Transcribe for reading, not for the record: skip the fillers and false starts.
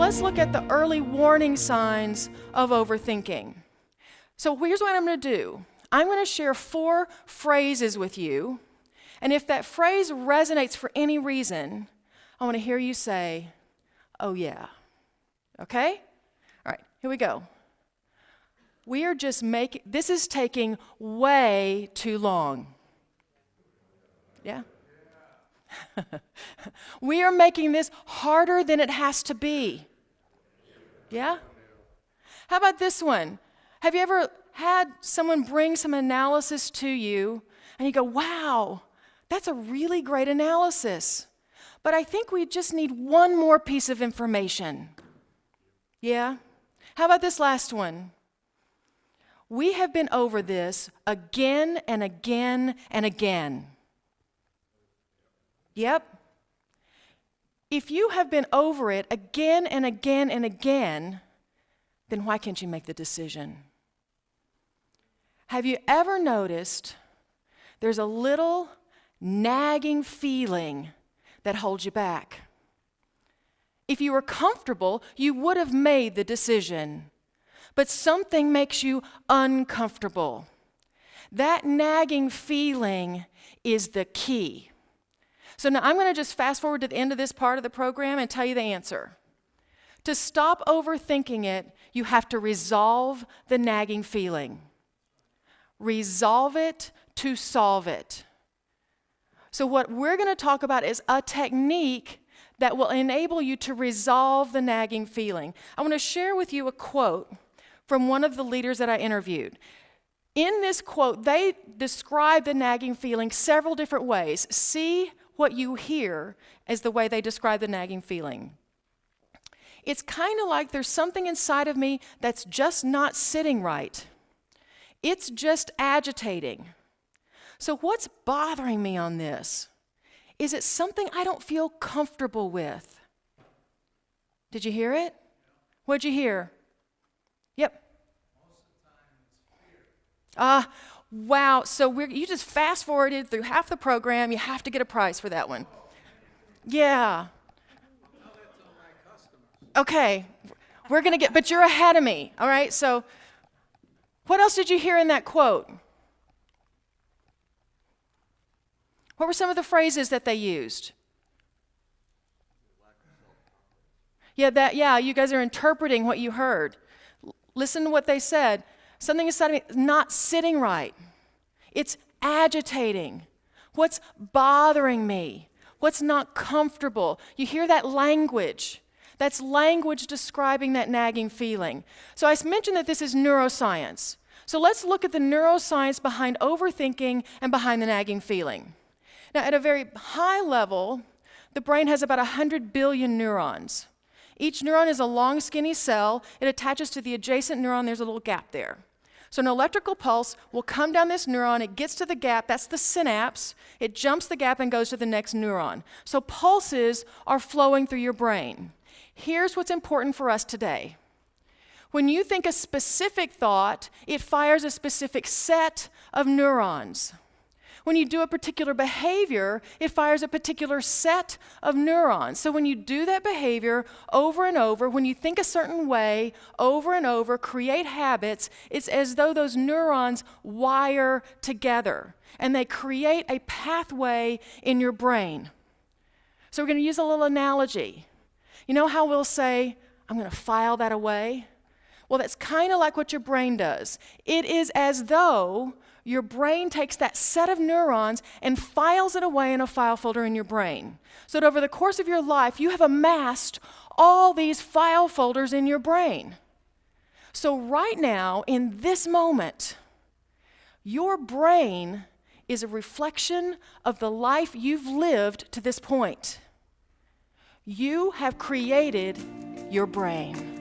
let's look at the early warning signs of overthinking. So here's what I'm going to do. I'm going to share 4 phrases with you, and if that phrase resonates for any reason, I want to hear you say, "Oh yeah." Okay? All right, here we go. We are just this is taking way too long. Yeah? We are making this harder than it has to be. Yeah? How about this one? Have you ever had someone bring some analysis to you and you go, "Wow, that's a really great analysis, but I think we just need one more piece of information"? Yeah? How about this last one? "We have been over this again and again and again." Yep. If you have been over it again and again and again, then why can't you make the decision? Have you ever noticed there's a little nagging feeling that holds you back? If you were comfortable, you would have made the decision, but something makes you uncomfortable. That nagging feeling is the key. So now I'm going to just fast forward to the end of this part of the program and tell you the answer. To stop overthinking it, you have to resolve the nagging feeling. Resolve it to solve it. So what we're going to talk about is a technique that will enable you to resolve the nagging feeling. I want to share with you a quote from one of the leaders that I interviewed. In this quote, they describe the nagging feeling several different ways. See what you hear as the way they describe the nagging feeling. It's kind of like there's something inside of me that's just not sitting right. It's just agitating. So what's bothering me on this? Is it something I don't feel comfortable with? Did you hear it? What'd you hear? Yep. Most of the time it's fear. Wow. So you just fast forwarded through half the program. You have to get a prize for that one. Yeah. Tell that to my customers. Okay. We're going to but you're ahead of me. All right. So what else did you hear in that quote? What were some of the phrases that they used? Yeah, you guys are interpreting what you heard. Listen to what they said. Something inside of me is not sitting right. It's agitating. What's bothering me? What's not comfortable? You hear that language. That's language describing that nagging feeling. So I mentioned that this is neuroscience. So let's look at the neuroscience behind overthinking and behind the nagging feeling. Now, at a very high level, the brain has about 100 billion neurons. Each neuron is a long, skinny cell. It attaches to the adjacent neuron. There's a little gap there. So an electrical pulse will come down this neuron. It gets to the gap. That's the synapse. It jumps the gap and goes to the next neuron. So pulses are flowing through your brain. Here's what's important for us today. When you think a specific thought, it fires a specific set of neurons. When you do a particular behavior, it fires a particular set of neurons. So when you do that behavior over and over, when you think a certain way over and over, create habits, it's as though those neurons wire together and they create a pathway in your brain. So we're going to use a little analogy. You know how we'll say, "I'm going to file that away"? Well, that's kind of like what your brain does. It is as though your brain takes that set of neurons and files it away in a file folder in your brain. So that over the course of your life, you have amassed all these file folders in your brain. So right now, in this moment, your brain is a reflection of the life you've lived to this point. You have created your brain.